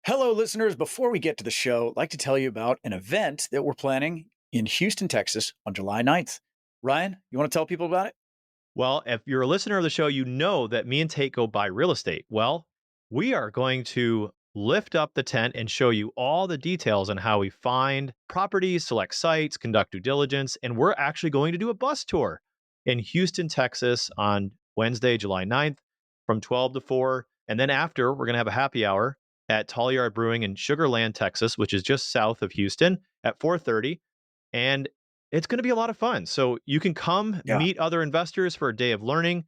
Hello, listeners. Before we get to the show, I'd like to tell you about an event that we're planning in Houston, Texas on July 9th. Ryan, you want to tell people about it? Well, if you're a listener of the show, you know that me and Tate go buy real estate. Well, we are going to lift up the tent and show you all the details on how we find properties, select sites, conduct due diligence, and we're actually going to do a bus tour in Houston, Texas on Wednesday, July 9th from 12 to 4. And then after, we're going to have a happy hour at Tall Yard Brewing in Sugar Land, Texas, which is just south of Houston at 4:30. And it's going to be a lot of fun. So you can come Yeah. meet other investors for a day of learning.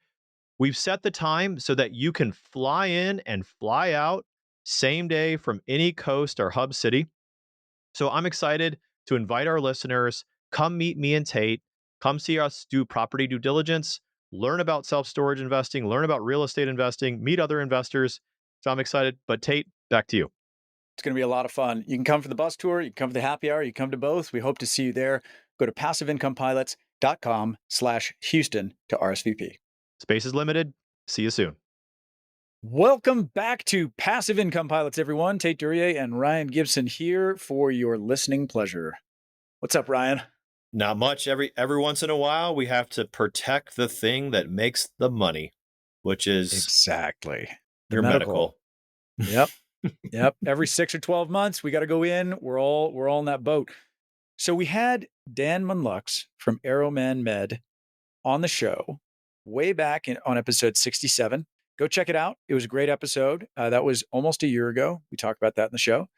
We've set the time so that you can fly in and fly out same day from any coast or hub city. So I'm excited to invite our listeners. Come meet me and Tate. Come see us do property due diligence, learn about self storage investing, learn about real estate investing, meet other investors. So I'm excited. But Tate, back to you. It's going to be a lot of fun. You can come for the bus tour, you can come for the happy hour, you can come to both. We hope to see you there. Go to passiveincomepilots.com/Houston to RSVP. Space is limited. See you soon. Welcome back to Passive Income Pilots, everyone. Tait Duryea and Ryan Gibson here for your listening pleasure. What's up, Ryan? Not much. Every once in a while, we have to protect the thing that makes the money, which is Exactly. The your medical. Yep. Yep. Every 6 or 12 months, we got to go in. We're all in that boat. So we had Dan Monlux from Wingman Med on the show way back on episode 67. Go check it out. It was a great episode. That was almost a year ago. We talked about that in the show.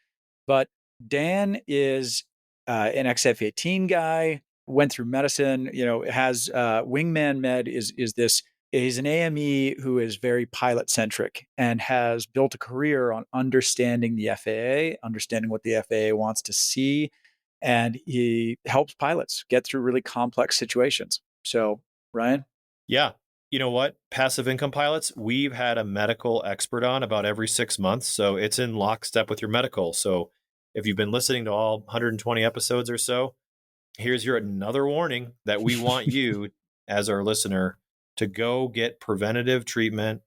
But Dan is an XF-18 guy, went through medicine, has Wingman Med is this. He's an AME who is very pilot centric and has built a career on understanding the FAA, understanding what the FAA wants to see. And he helps pilots get through really complex situations. So, Ryan? Yeah. You know what? Passive income pilots, we've had a medical expert on about every 6 months. So it's in lockstep with your medical. So if you've been listening to all 120 episodes or so, here's your another warning that we want you as our listener to go get preventative treatment,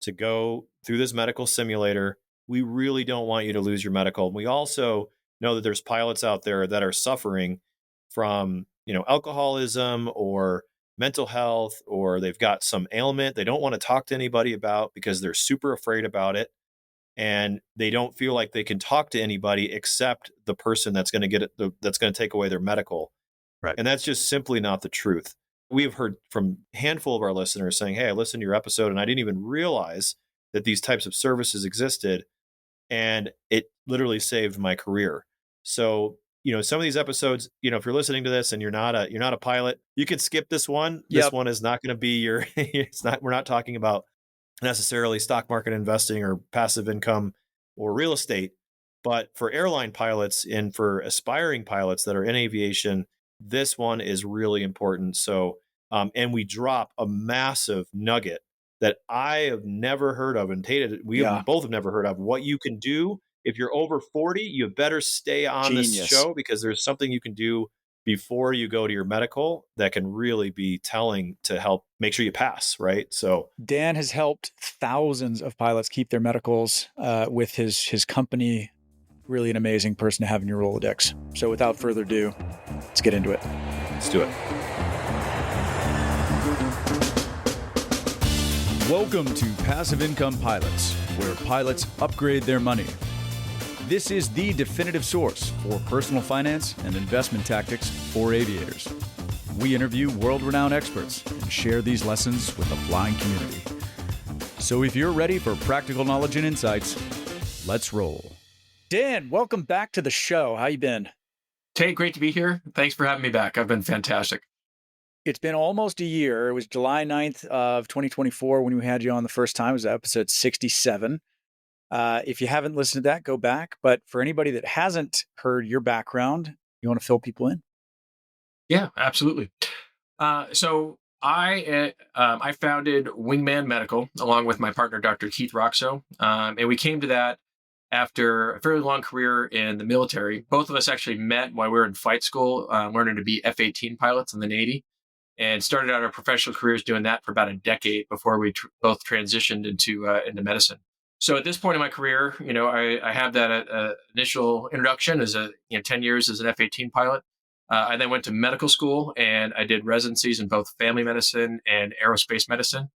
to go through this medical simulator. We really don't want you to lose your medical. We also know that there's pilots out there that are suffering from, alcoholism or mental health, or they've got some ailment they don't want to talk to anybody about because they're super afraid about it. And they don't feel like they can talk to anybody except the person that's going to get it, that's going to take away their medical. Right. And that's just simply not the truth. We have heard from a handful of our listeners saying, hey, I listened to your episode and I didn't even realize that these types of services existed. And it literally saved my career. So, some of these episodes, if you're listening to this and you're not a pilot, you can skip this one. Yep. This one is not going to be we're not talking about necessarily stock market investing or passive income or real estate. But for airline pilots and for aspiring pilots that are in aviation, this one is really important. So, and we drop a massive nugget that I have never heard of, and Tate, we both have never heard of. What you can do if you're over 40, you better stay on this show because there's something you can do before you go to your medical that can really be telling to help make sure you pass, right? So Dan has helped thousands of pilots keep their medicals with his company. Really an amazing person to have in your Rolodex. So without further ado, let's get into it. Let's do it. Welcome to Passive Income Pilots, where pilots upgrade their money. This is the definitive source for personal finance and investment tactics for aviators. We interview world-renowned experts and share these lessons with the flying community. So if you're ready for practical knowledge and insights, let's roll. Dan, welcome back to the show. How you been? Tate, great to be here. Thanks for having me back. I've been fantastic. It's been almost a year. It was July 9th of 2024 when we had you on the first time. It was episode 67. If you haven't listened to that, go back. But for anybody that hasn't heard your background, you want to fill people in? Yeah, absolutely. So I founded Wingman Medical along with my partner, Dr. Keith Roxo. And we came to that after a fairly long career in the military. Both of us actually met while we were in flight school, learning to be F-18 pilots in the Navy, and started out our professional careers doing that for about a decade before we both transitioned into medicine. So at this point in my career, I have that initial introduction as 10 years as an F-18 pilot. I then went to medical school and I did residencies in both family medicine and aerospace medicine.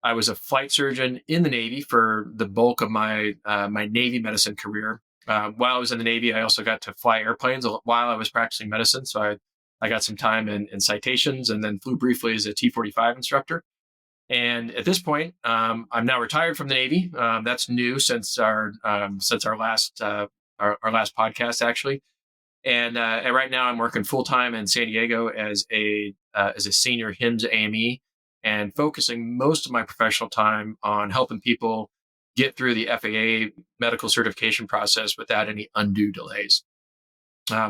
I was a flight surgeon in the Navy for the bulk of my Navy medicine career. While I was in the Navy, I also got to fly airplanes while I was practicing medicine. So I got some time in citations and then flew briefly as a T-45 instructor. And at this point, I'm now retired from the Navy. That's new since our last podcast, actually. And right now, I'm working full time in San Diego as a senior HIMSS AME, and focusing most of my professional time on helping people get through the FAA medical certification process without any undue delays.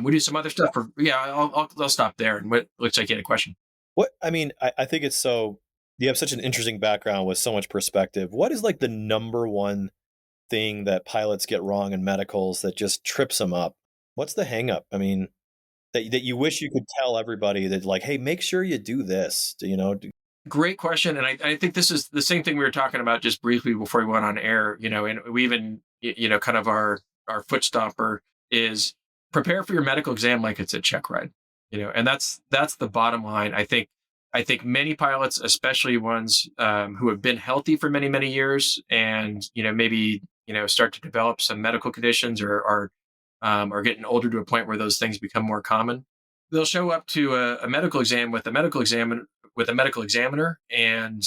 We do some other stuff. I'll stop there. And what looks like you had a question. What I mean, I think it's so you have such an interesting background with so much perspective. What is like the number one thing that pilots get wrong in medicals that just trips them up? What's the hang up? I mean, that you wish you could tell everybody that like, hey, make sure you do this, Great question. And I think this is the same thing we were talking about just briefly before we went on air, and we even, kind of our foot stomper is prepare for your medical exam like it's a check ride, and that's the bottom line. I think many pilots, especially ones who have been healthy for many, many years and, maybe, start to develop some medical conditions or are getting older to a point where those things become more common. They'll show up to a medical exam with a medical examiner and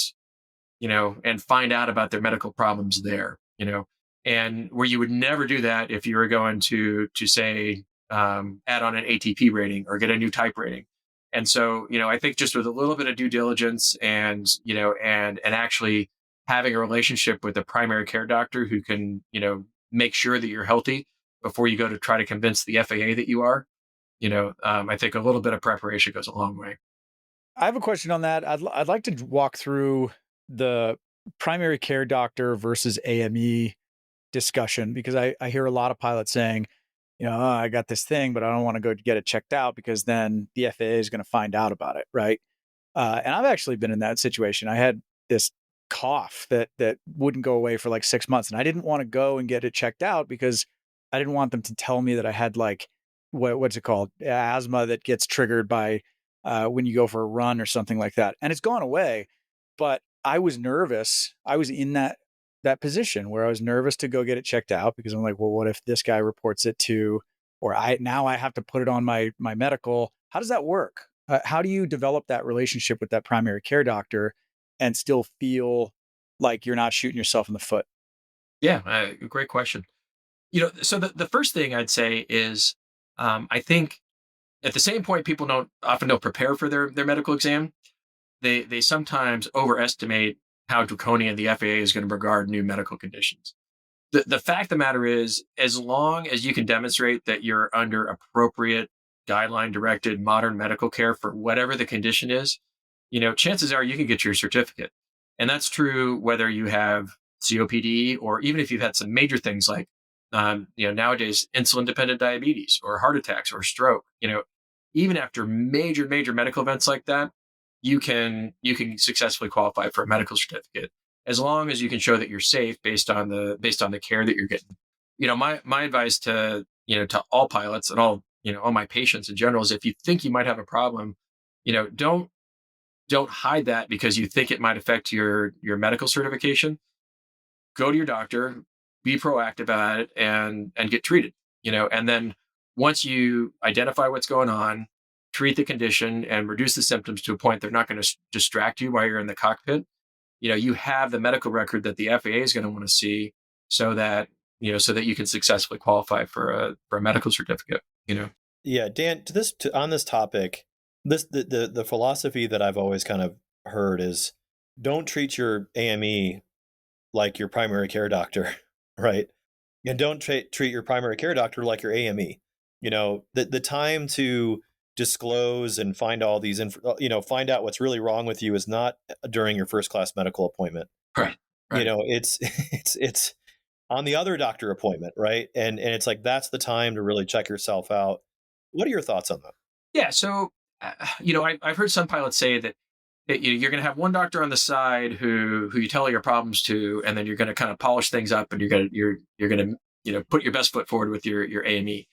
find out about their medical problems there, and where you would never do that if you were going to say add on an ATP rating or get a new type rating. And so, I think just with a little bit of due diligence and actually having a relationship with a primary care doctor who can, make sure that you're healthy before you go to try to convince the FAA that you are, I think a little bit of preparation goes a long way. I have a question on that. I'd like to walk through the primary care doctor versus AME discussion, because I hear a lot of pilots saying, "Oh, I got this thing, but I don't want to go get it checked out because then the FAA is going to find out about it," right? And I've actually been in that situation. I had this cough that wouldn't go away for like 6 months, and I didn't want to go and get it checked out because I didn't want them to tell me that I had like what's it called, asthma that gets triggered by when you go for a run or something like that. And it's gone away, but I was nervous. I was in that position where I was nervous to go get it checked out because I'm like, well, what if this guy reports it to, or I have to put it on my medical? How does that work? How do you develop that relationship with that primary care doctor and still feel like you're not shooting yourself in the foot? Yeah, great question. So the first thing I'd say is, I think at the same point, people don't prepare for their medical exam. They sometimes overestimate how draconian the FAA is going to regard new medical conditions. The fact of the matter is, as long as you can demonstrate that you're under appropriate guideline directed modern medical care for whatever the condition is, chances are you can get your certificate. And that's true whether you have COPD or even if you've had some major things like, nowadays insulin dependent diabetes or heart attacks or stroke, even after major, major medical events like that, you can successfully qualify for a medical certificate as long as you can show that you're safe based on the care that you're getting. My advice to all pilots and all my patients in general is if you think you might have a problem, don't hide that because you think it might affect your medical certification. Go to your doctor, be proactive about it, and get treated. And then once you identify what's going on, treat the condition and reduce the symptoms to a point they're not going to distract you while you're in the cockpit. You have the medical record that the FAA is going to want to see, so that you can successfully qualify for a medical certificate. Yeah, Dan, on this topic, the philosophy that I've always kind of heard is don't treat your AME like your primary care doctor, right? And don't treat your primary care doctor like your AME. The time to disclose and find all these, find out what's really wrong with you is not during your first class medical appointment. Right. Right. It's on the other doctor appointment, right? And it's like that's the time to really check yourself out. What are your thoughts on that? Yeah. So, I've heard some pilots say that you're going to have one doctor on the side who you tell all your problems to, and then you're going to kind of polish things up, and you're going to put your best foot forward with your AME.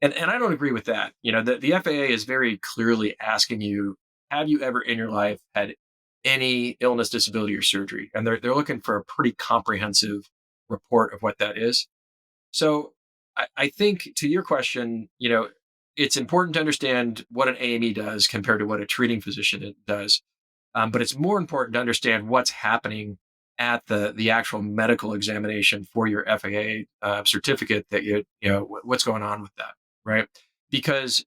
And I don't agree with that. The FAA is very clearly asking you, have you ever in your life had any illness, disability, or surgery? And they're looking for a pretty comprehensive report of what that is. So I think, to your question, it's important to understand what an AME does compared to what a treating physician does. But it's more important to understand what's happening at the actual medical examination for your FAA certificate, that what's going on with that, right? Because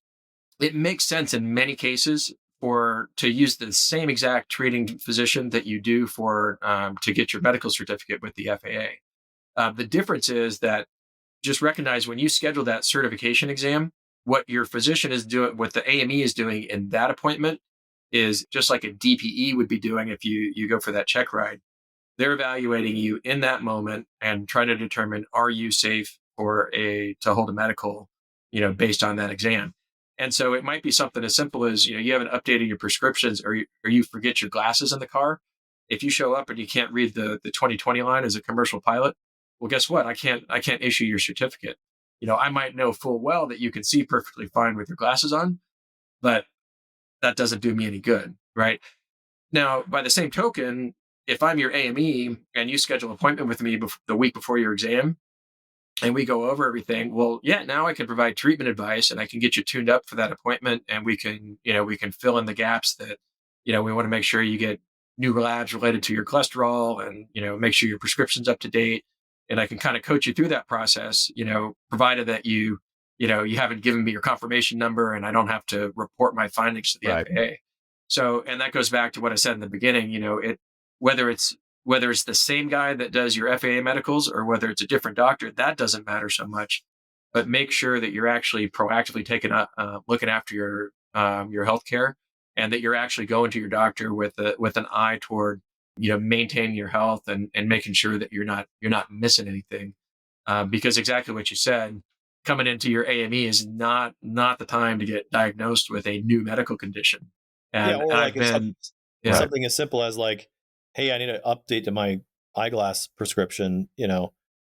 it makes sense in many cases to use the same exact treating physician that you do for to get your medical certificate with the FAA. The difference is that, just recognize, when you schedule that certification exam, what your physician is doing, what the AME is doing in that appointment, is just like a DPE would be doing if you go for that Checkride. They're evaluating you in that moment and trying to determine, are you safe to hold a medical, based on that exam. And so it might be something as simple as, you haven't updated your prescriptions, or you forget your glasses in the car. If you show up and you can't read the 2020 line as a commercial pilot, well, guess what? I can't issue your certificate. I might know full well that you can see perfectly fine with your glasses on, but that doesn't do me any good, right? Now, by the same token, if I'm your AME and you schedule an appointment with me the week before your exam, and we go over everything, well, yeah, now I can provide treatment advice, and I can get you tuned up for that appointment, and we can fill in the gaps that, we want to make sure you get new labs related to your cholesterol, and, make sure your prescription's up to date. And I can kind of coach you through that process, provided that you haven't given me your confirmation number, and I don't have to report my findings to the Right. FAA. So, and that goes back to what I said in the beginning, whether it's the same guy that does your FAA medicals, or whether it's a different doctor, that doesn't matter so much. But make sure that you're actually proactively looking after your healthcare, and that you're actually going to your doctor with an eye toward, maintaining your health, and making sure that you're not missing anything. Because exactly what you said, coming into your AME is not the time to get diagnosed with a new medical condition. Yeah, or And like I've been, yeah, something as simple as like, hey, I need an update to my eyeglass prescription,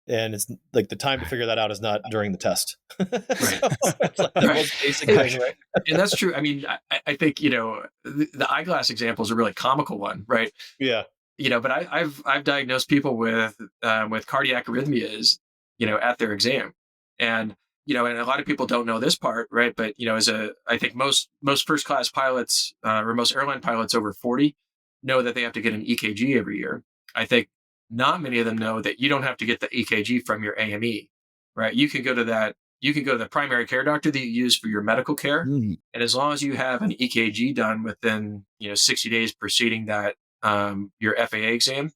and it's like the time to figure that out is not during the test. Right. So it's like the most basic thing, right? And that's true. I mean, I think, the eyeglass example is a really comical one, right? Yeah. But I've diagnosed people with cardiac arrhythmias, at their exam. And and a lot of people don't know this part, right? But I think most first class pilots, or most airline pilots over 40, know that they have to get an EKG every year. I think not many of them know that you don't have to get the EKG from your AME, right? You can go to the primary care doctor that you use for your medical care, Mhm. and as long as you have an EKG done within 60 days preceding that your FAA exam,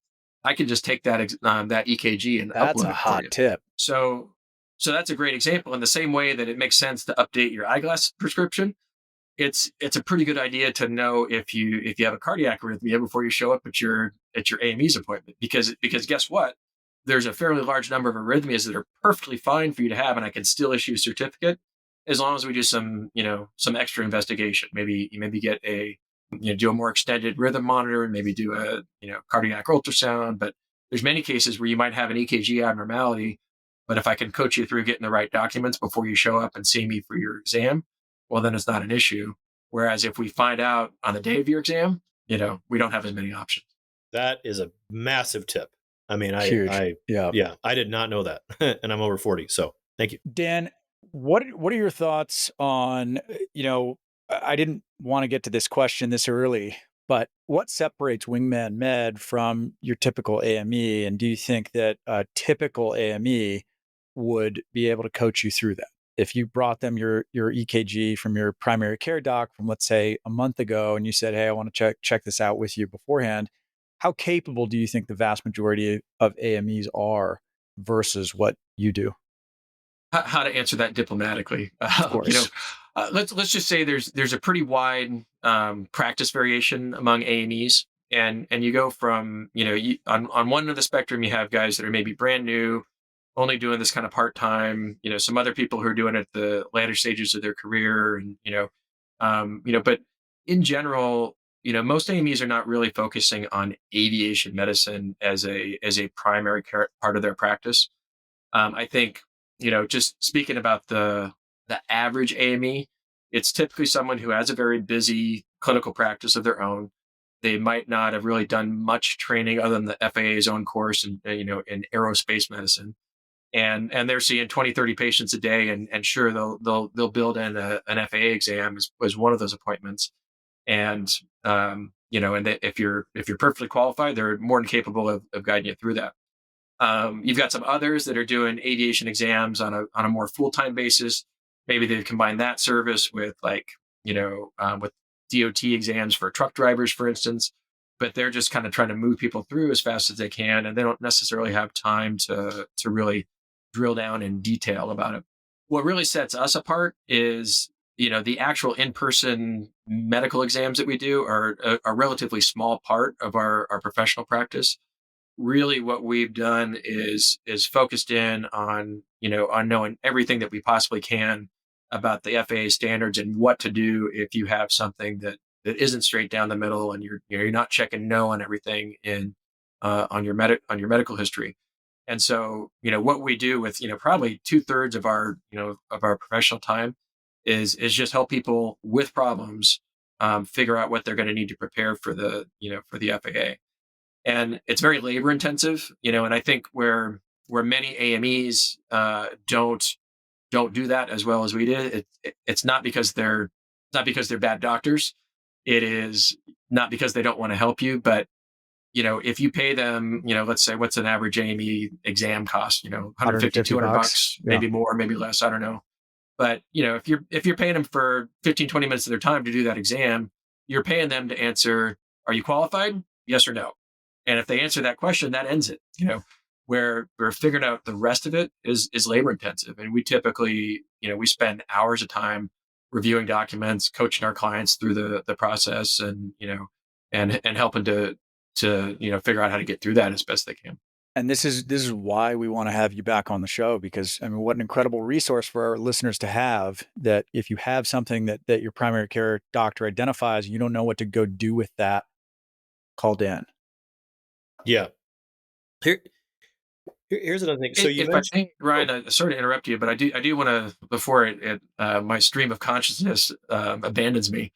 I can just take that EKG and That's upload a it for hot you. tip. So that's a great example. In the same way that it makes sense to update your eyeglass prescription, it's a pretty good idea to know if you have a cardiac arrhythmia before you show up at your AME's appointment, because guess what? There's a fairly large number of arrhythmias that are perfectly fine for you to have, and I can still issue a certificate as long as we do some extra investigation. Maybe get do a more extended rhythm monitor, and maybe do a cardiac ultrasound. But there's many cases where you might have an EKG abnormality, but if I can coach you through getting the right documents before you show up and see me for your exam, well, then it's not an issue. Whereas if we find out on the day of your exam, we don't have as many options. That is a massive tip. I mean, Huge. Yeah. I did not know that. And I'm over 40. So thank you. Dan, what are your thoughts on, I didn't want to get to this question this early, but what separates Wingman Med from your typical AME? And do you think that a typical AME would be able to coach you through that? If you brought them your EKG from your primary care doc from, let's say, a month ago, and you said, hey, I want to check this out with you beforehand, how capable do you think the vast majority of AMEs are versus what you do? How to answer that diplomatically? Of course. Let's just say there's a pretty wide practice variation among AMEs, and you go from on one end of the spectrum, you have guys that are maybe brand new, only doing this kind of part time. Some other people who are doing it at the latter stages of their career, and but in general, most AMEs are not really focusing on aviation medicine as a primary part of their practice. I think, just speaking about the average AME, it's typically someone who has a very busy clinical practice of their own. They might not have really done much training other than the FAA's own course in aerospace medicine. And they're seeing 20, 30 patients a day, and sure, they'll build in an FAA exam as one of those appointments. And if you're perfectly qualified, they're more than capable of guiding you through that. You've got some others that are doing aviation exams on a more full time basis. Maybe they've combined that service with with DOT exams for truck drivers, for instance. But they're just kind of trying to move people through as fast as they can, and they don't necessarily have time to really drill down in detail about it. What really sets us apart is the actual in-person medical exams that we do are a relatively small part of our professional practice. Really what we've done is focused in on on knowing everything that we possibly can about the FAA standards and what to do if you have something that isn't straight down the middle, and you're not checking no on everything in on your medical history. And so what we do with probably 2/3 of our professional time is just help people with problems figure out what they're going to need to prepare for the FAA. And it's very labor intensive, and I think where many AMEs don't do that as well as we did. It's not because they're bad doctors. It is not because they don't want to help you, but if you pay them, let's say, what's an average AME exam cost, 150, 200 bucks, Yeah. maybe more, maybe less, I don't know. But if you're paying them for 15, 20 minutes of their time to do that exam, you're paying them to answer, are you qualified? Yes or no. And if they answer that question, that ends it. Where we're figuring out the rest of it is labor intensive. And we typically, we spend hours of time reviewing documents, coaching our clients through the process, and helping to figure out how to get through that as best they can. And this is why we want to have you back on the show, because I mean, what an incredible resource for our listeners to have, that if you have something that your primary care doctor identifies, you don't know what to go do with that, called in. Yeah. Here's another thing. So you If I mentioned, may, Ryan, sorry to interrupt you, but I do want to, before my stream of consciousness abandons me,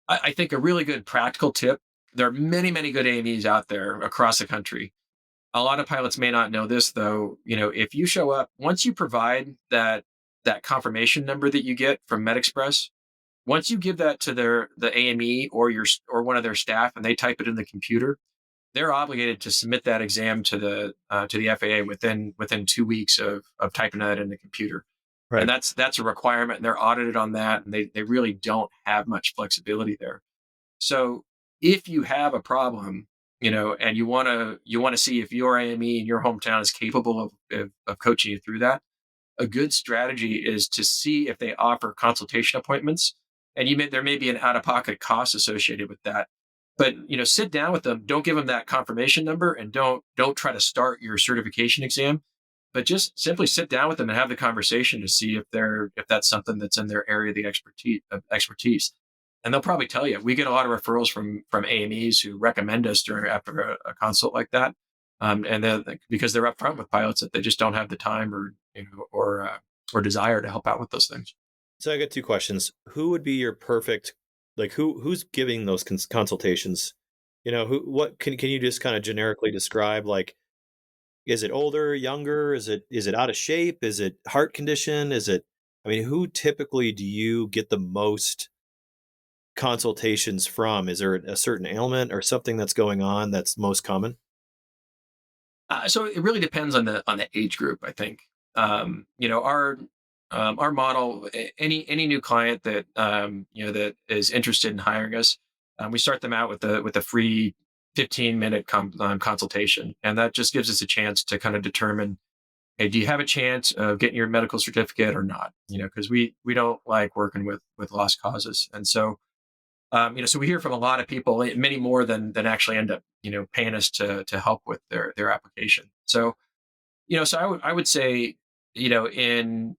I think a really good practical tip. There are many, many good AMEs out there across the country. A lot of pilots may not know this, though. If you show up, once you provide that confirmation number that you get from MedExpress, once you give that to the AME or one of their staff, and they type it in the computer, they're obligated to submit that exam to the FAA within 2 weeks of typing that in the computer. Right. And that's a requirement, and they're audited on that, and they really don't have much flexibility there. So if you have a problem, and you want to see if your AME in your hometown is capable of coaching you through that, a good strategy is to see if they offer consultation appointments. And there may be an out-of-pocket cost associated with that, but sit down with them. Don't give them that confirmation number, and don't try to start your certification exam, but just simply sit down with them and have the conversation to see if that's something that's in their area of expertise. And they'll probably tell you. We get a lot of referrals from AMEs who recommend us after a consult like that, and because they're upfront with pilots that they just don't have the time or desire to help out with those things. so I got two questions. Who would be your perfect, who's giving those consultations? What can you just kind of generically describe? Like, is it older, younger? Is it out of shape? Is it heart condition? Who typically do you get the most consultations from? Is there a certain ailment or something that's going on that's most common? So it really depends on the age group, I think. Our model, any new client that is interested in hiring us, we start them out with a free 15-minute consultation, and that just gives us a chance to kind of determine, hey, do you have a chance of getting your medical certificate or not? Because we don't like working with lost causes, and so so we hear from a lot of people, many more than actually end up paying us to help with their application. So so I would say in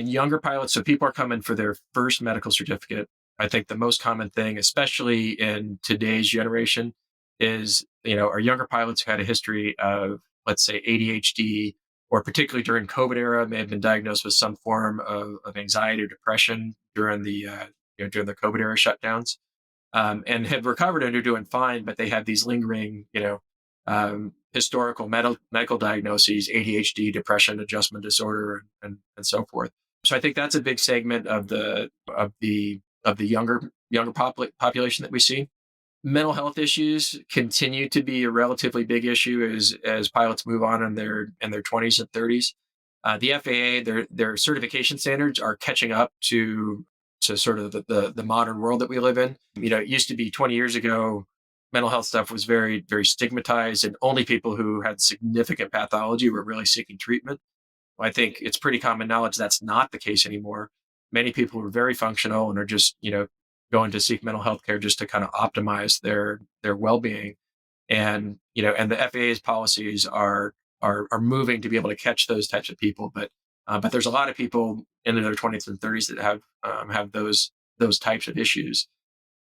younger pilots, so people are coming for their first medical certificate. I think the most common thing, especially in today's generation, is, our younger pilots who had a history of, let's say, ADHD, or particularly during COVID era, may have been diagnosed with some form of anxiety or depression during during the COVID era shutdowns, and have recovered and are doing fine, but they have these lingering, historical medical diagnoses, ADHD, depression, adjustment disorder, and so forth. So I think that's a big segment of the younger population that we see. Mental health issues continue to be a relatively big issue as pilots move on in their 20s and 30s. The FAA, their certification standards are catching up to sort of the modern world that we live in. It used to be 20 years ago, mental health stuff was very, very stigmatized, and only people who had significant pathology were really seeking treatment. Well, I think it's pretty common knowledge that's not the case anymore. Many people are very functional and are just, going to seek mental health care just to kind of optimize their well-being. And the FAA's policies are moving to be able to catch those types of people. But there's a lot of people in their 20s and 30s that have those types of issues.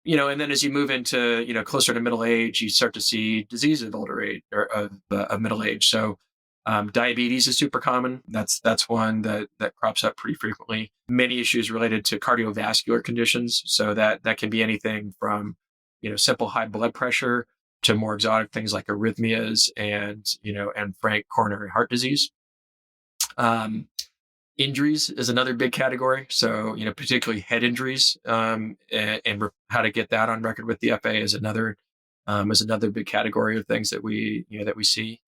And then as you move into closer to middle age, you start to see disease of older age, or of middle age. So diabetes is super common. That's one that crops up pretty frequently. Many issues related to cardiovascular conditions. So that can be anything from simple high blood pressure to more exotic things like arrhythmias and frank coronary heart disease. Injuries is another big category. So, particularly head injuries, and how to get that on record with the FAA is another big category of things that we see.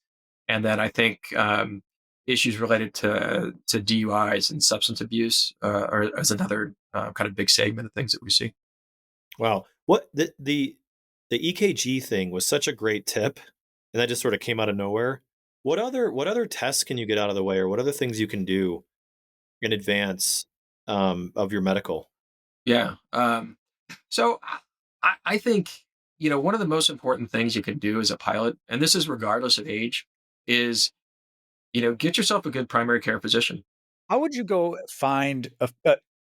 And then I think issues related to DUIs and substance abuse are as another kind of big segment of things that we see. Wow. What the EKG thing was such a great tip, and that just sort of came out of nowhere. What other tests can you get out of the way, or what other things you can do in advance of your medical? Yeah. So I think, one of the most important things you can do as a pilot, and this is regardless of age, is, get yourself a good primary care physician. How would you go find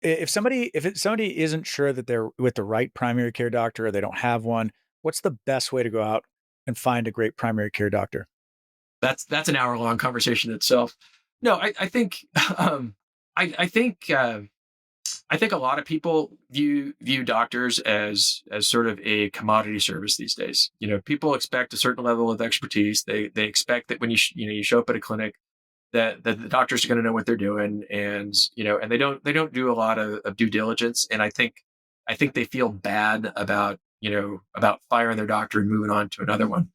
if somebody isn't sure that they're with the right primary care doctor or they don't have one, what's the best way to go out and find a great primary care doctor? That's an hour long conversation itself. No, I think I think I think a lot of people view doctors as sort of a commodity service these days. People expect a certain level of expertise. They expect that when you show up at a clinic, that the doctors are going to know what they're doing, and they don't do a lot of due diligence. And I think they feel bad about firing their doctor and moving on to another one.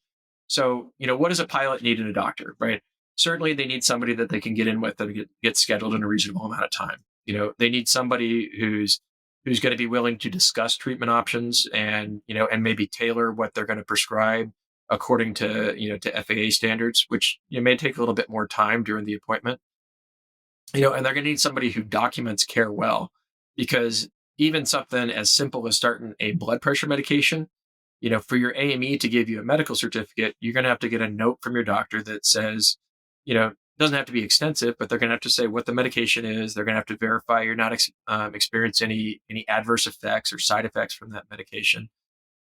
So, what does a pilot need in a doctor, right? Certainly they need somebody that they can get in with and get scheduled in a reasonable amount of time. They need somebody who's going to be willing to discuss treatment options and maybe tailor what they're going to prescribe according to FAA standards, which may take a little bit more time during the appointment. And they're going to need somebody who documents care well, because even something as simple as starting a blood pressure medication, for your AME to give you a medical certificate, you're going to have to get a note from your doctor that says, doesn't have to be extensive, but they're going to have to say what the medication is. They're going to have to verify you're not experiencing any adverse effects or side effects from that medication,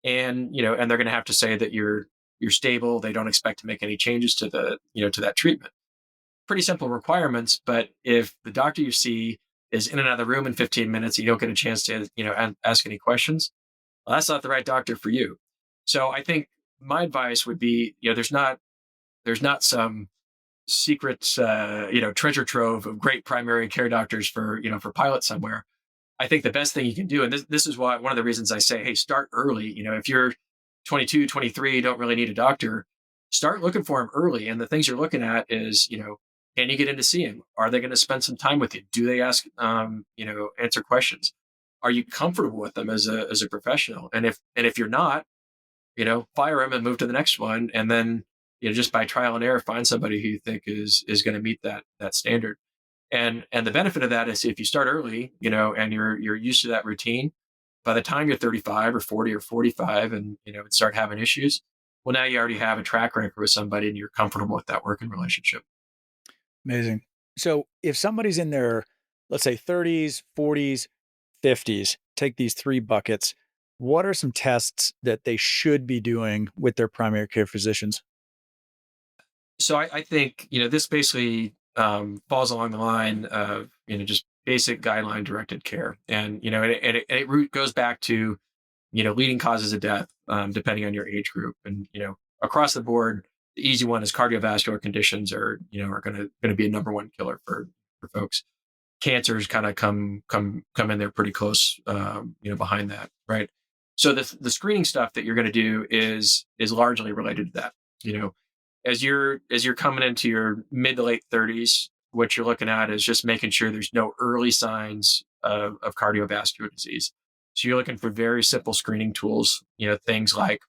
and they're going to have to say that you're stable. They don't expect to make any changes to to that treatment. Pretty simple requirements, but if the doctor you see is in and out of the room in 15 minutes, you don't get a chance to ask any questions. Well, that's not the right doctor for you. So I think my advice would be, there's not some secret, treasure trove of great primary care doctors for pilots somewhere. I think the best thing you can do, and this is why one of the reasons I say, hey, start early. If you're 22, 23, don't really need a doctor, start looking for them early. And the things you're looking at is, can you get in to see them? Are they going to spend some time with you? Do they answer questions? Are you comfortable with them as a professional? And if you're not, fire them and move to the next one. And then, just by trial and error, find somebody who you think is going to meet that standard. And the benefit of that is if you start early, and you're used to that routine, by the time you're 35 or 40 or 45 and, start having issues, well, now you already have a track record with somebody and you're comfortable with that working relationship. Amazing. So if somebody's in their, let's say 30s, 40s, 50s, take these 3 buckets, what are some tests that they should be doing with their primary care physicians? So I think, this basically falls along the line of, just basic guideline directed care. And, it goes back to, leading causes of death, depending on your age group. And, across the board, the easy one is cardiovascular conditions are going to be a number one killer for folks. Cancers kind of come in there pretty close, behind that. Right. So the screening stuff that you're going to do is largely related to that. As you're coming into your mid to late 30s, what you're looking at is just making sure there's no early signs of cardiovascular disease. So you're looking for very simple screening tools, things like,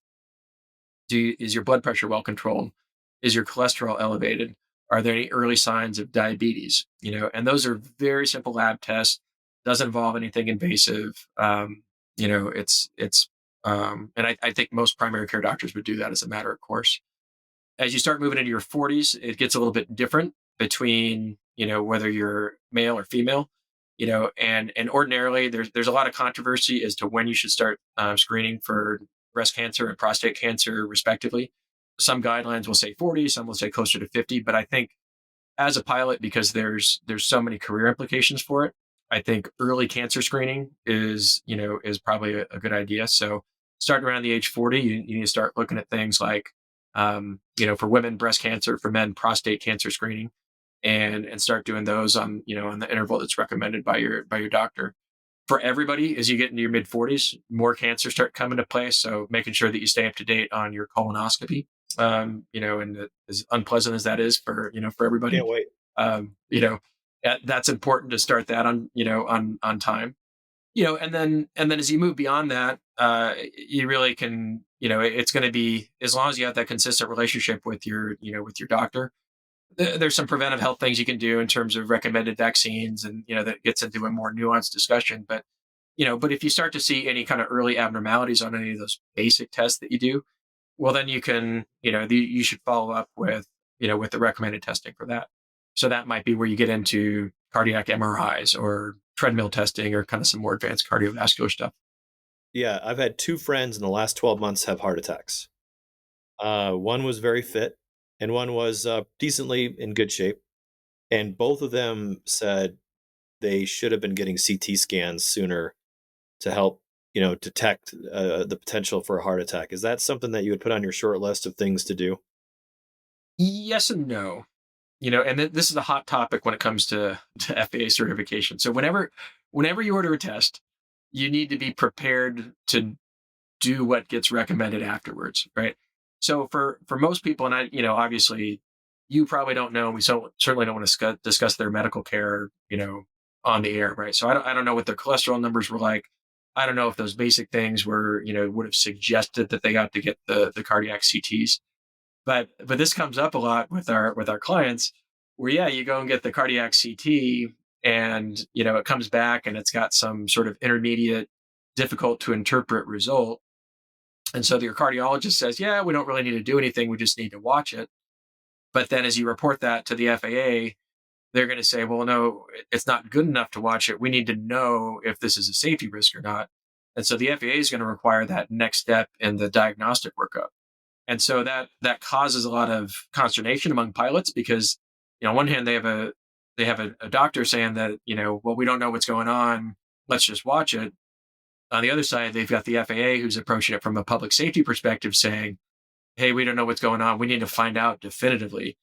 is your blood pressure well controlled? Is your cholesterol elevated? Are there any early signs of diabetes? And those are very simple lab tests. Doesn't involve anything invasive. And I think most primary care doctors would do that as a matter of course. As you start moving into your 40s, it gets a little bit different between, whether you're male or female, and ordinarily there's a lot of controversy as to when you should start screening for breast cancer and prostate cancer, respectively. Some guidelines will say 40, some will say closer to 50, but I think as a pilot, because there's so many career implications for it, I think early cancer screening is probably a good idea. So starting around the age 40, you need to start looking at things like, for women, breast cancer, for men, prostate cancer screening, and start doing those on the interval that's recommended by your doctor. For everybody, as you get into your mid 40s, more cancers start coming to play. So making sure that you stay up to date on your colonoscopy, and as unpleasant as that is for everybody, Can't wait. um, you know, that's important to start that on time. And then as you move beyond that, you really can, it's going to be, as long as you have that consistent relationship with your doctor. There's some preventive health things you can do in terms of recommended vaccines, and that gets into a more nuanced discussion. But if you start to see any kind of early abnormalities on any of those basic tests that you do, well, then you can, you should follow up with the recommended testing for that. So that might be where you get into cardiac MRIs or treadmill testing or kind of some more advanced cardiovascular stuff. Yeah, I've had 2 friends in the last 12 months have heart attacks. One was very fit, and one was decently in good shape. And both of them said they should have been getting CT scans sooner to help, detect the potential for a heart attack. Is that something that you would put on your short list of things to do? Yes and no. And this is a hot topic when it comes to FAA certification. So whenever you order a test, you need to be prepared to do what gets recommended afterwards, right? So for most people, and obviously, you probably don't know. We certainly don't want to discuss their medical care, on the air, right? So I don't know what their cholesterol numbers were like. I don't know if those basic things were, would have suggested that they got to get the cardiac CTs. But this comes up a lot with our clients, where you go and get the cardiac CT, and it comes back and it's got some sort of intermediate, difficult to interpret result. And so your cardiologist says, yeah, we don't really need to do anything. We just need to watch it. But then as you report that to the FAA, they're going to say, well, no, it's not good enough to watch it. We need to know if this is a safety risk or not. And so the FAA is going to require that next step in the diagnostic workup. And so that causes a lot of consternation among pilots, because, on one hand, they have a doctor saying that, well, we don't know what's going on. Let's just watch it. On the other side, they've got the FAA who's approaching it from a public safety perspective, saying, hey, we don't know what's going on. We need to find out definitively.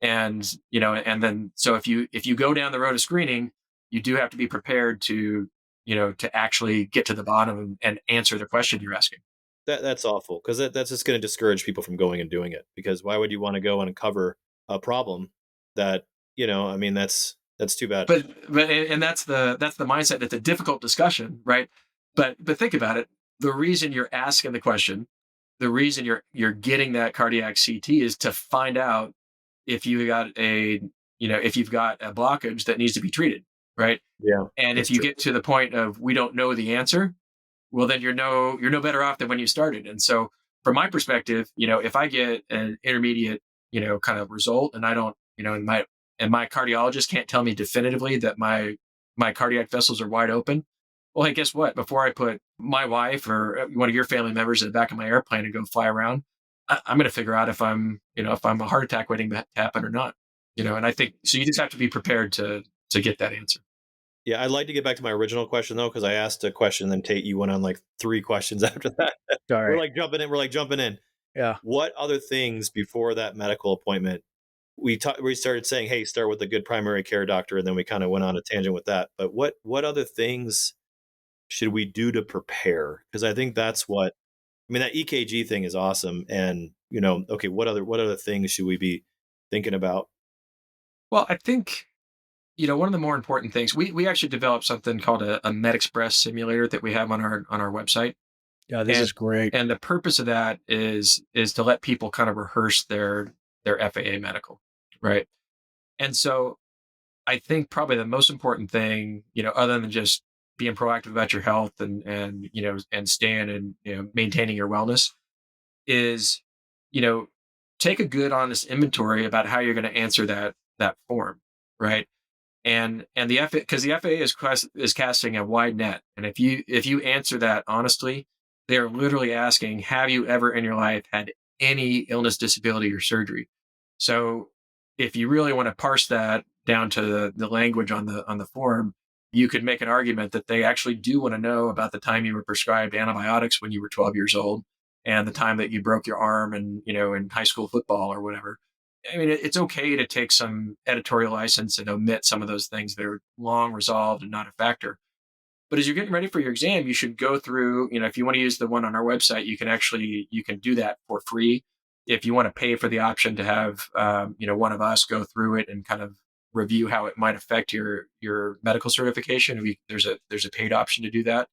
And, and then, so if you go down the road of screening, you do have to be prepared to actually get to the bottom and answer the question you're asking. That's awful, because that's just going to discourage people from going and doing it. Because why would you want to go and uncover a problem that, I mean, that's too bad. And that's the mindset. It's a difficult discussion, right? But think about it. The reason you're asking the question, the reason you're getting that cardiac CT is to find out if you've got a blockage that needs to be treated, right? Yeah. And if you get to the point of we don't know the answer, well, then you're no better off than when you started. And so from my perspective, if I get an intermediate, kind of result, and I don't, and my cardiologist can't tell me definitively that my cardiac vessels are wide open, well, hey, guess what? Before I put my wife or one of your family members in the back of my airplane and go fly around, I'm going to figure out if I'm a heart attack waiting to happen or not. And I think so. You just have to be prepared to get that answer. Yeah, I'd like to get back to my original question though, because I asked a question, then Tate, you went on like 3 questions after that. All right. We're like jumping in. Yeah. What other things before that medical appointment? We started saying, hey, start with a good primary care doctor, and then we kind of went on a tangent with that. But what other things should we do to prepare? Because I think that's that EKG thing is awesome. And okay, what other things should we be thinking about? Well, I think one of the more important things we actually developed something called a MedExpress simulator that we have on our website. Yeah, this is great. And the purpose of that is to let people kind of rehearse their FAA medical, right? And so I think probably the most important thing, other than just being proactive about your health and staying and maintaining your wellness, is take a good honest inventory about how you're going to answer that form, right? And the FAA, because the FAA is casting a wide net, and if you answer that honestly, they're literally asking, have you ever in your life had any illness, disability, or surgery? So if you really want to parse that down to the language on the form, you could make an argument that they actually do want to know about the time you were prescribed antibiotics when you were 12 years old, and the time that you broke your arm in high school football or whatever. I mean, it's okay to take some editorial license and omit some of those things that are long resolved and not a factor. But as you're getting ready for your exam, you should go through, if you want to use the one on our website, you can do that for free. If you want to pay for the option to have, one of us go through it and kind of review how it might affect your medical certification, there's a paid option to do that.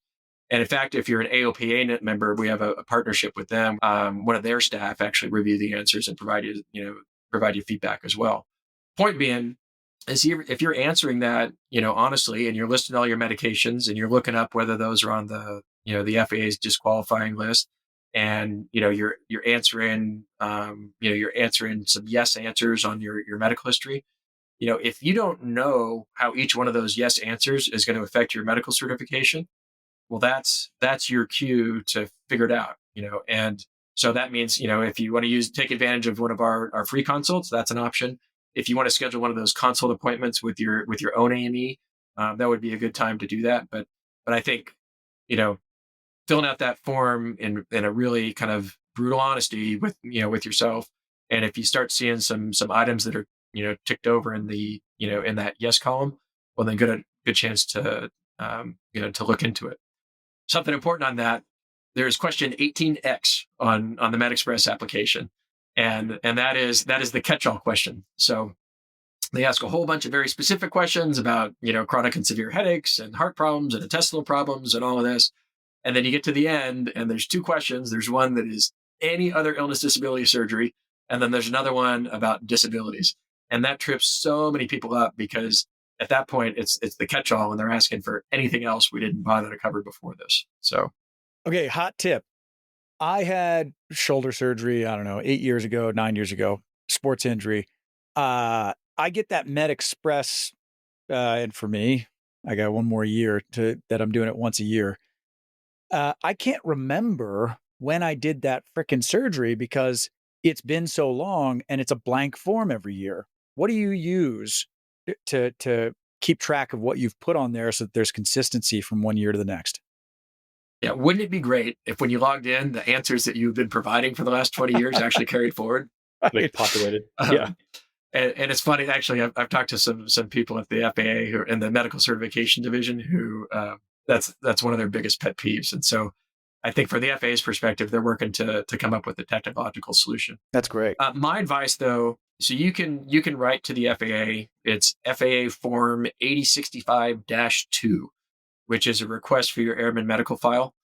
And in fact, if you're an AOPA member, we have a partnership with them. One of their staff actually review the answers and provide you feedback as well. Point being is if you're answering that, honestly, and you're listing all your medications and you're looking up whether those are on the FAA's disqualifying list, and you're answering you're answering some yes answers on your medical history. If you don't know how each one of those yes answers is going to affect your medical certification, well, that's your cue to figure it out. And so that means, if you want to take advantage of one of our free consults, that's an option. If you want to schedule one of those consult appointments with your own AME, that would be a good time to do that. But I think, filling out that form in a really kind of brutal honesty with yourself, and if you start seeing some items that are ticked over in the in that yes column, well, then good chance to to look into it. Something important on that, there's question 18X on the MedExpress application. And that is the catch-all question. So they ask a whole bunch of very specific questions about, chronic and severe headaches and heart problems and intestinal problems and all of this. And then you get to the end and there's 2 questions. There's one that is any other illness, disability, surgery. And then there's another one about disabilities. And that trips so many people up because at that point it's the catch-all and they're asking for anything else we didn't bother to cover before this. So, okay, hot tip. I had shoulder surgery, I don't know, 8 years ago, 9 years ago, sports injury. I get that MedExpress, and for me, I got one more year that I'm doing it once a year. I can't remember when I did that frickin' surgery because it's been so long and it's a blank form every year. What do you use to keep track of what you've put on there so that there's consistency from one year to the next? Yeah, wouldn't it be great if when you logged in, the answers that you've been providing for the last 20 years actually carried forward? Like populated. Yeah. And it's funny, actually, I've talked to some people at the FAA who are in the medical certification division who that's one of their biggest pet peeves. And so I think for the FAA's perspective, they're working to come up with a technological solution. That's great. My advice, though, so you can write to the FAA. It's FAA Form 8065-2, which is a request for your airman medical file.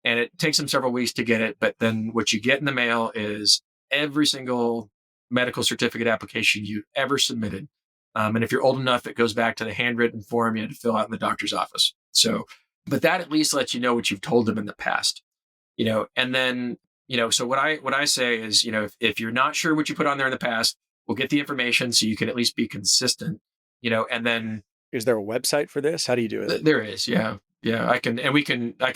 And it takes them several weeks to get it. But then what you get in the mail is every single medical certificate application you ever submitted. And if you're old enough, it goes back to the handwritten form you had to fill out in the doctor's office. So, but that at least lets you know what you've told them in the past, and then, so what I say is, if you're not sure what you put on there in the past, we'll get the information so you can at least be consistent, and then. Is there a website for this? How do you do it? There is, yeah. Yeah, I can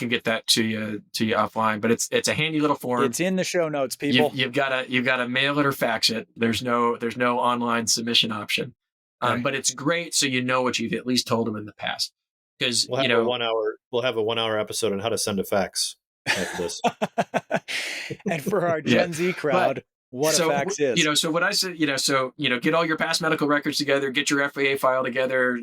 get that to you offline, but it's a handy little form. It's in the show notes, people. You've got to mail it or fax it. There's no online submission option. Okay. But it's great, so you know what you've at least told them in the past. Because We'll have a 1 hour episode on how to send a fax after this. And for our Gen Z crowd, what a fax is. So what I said, get all your past medical records together, get your FAA file together,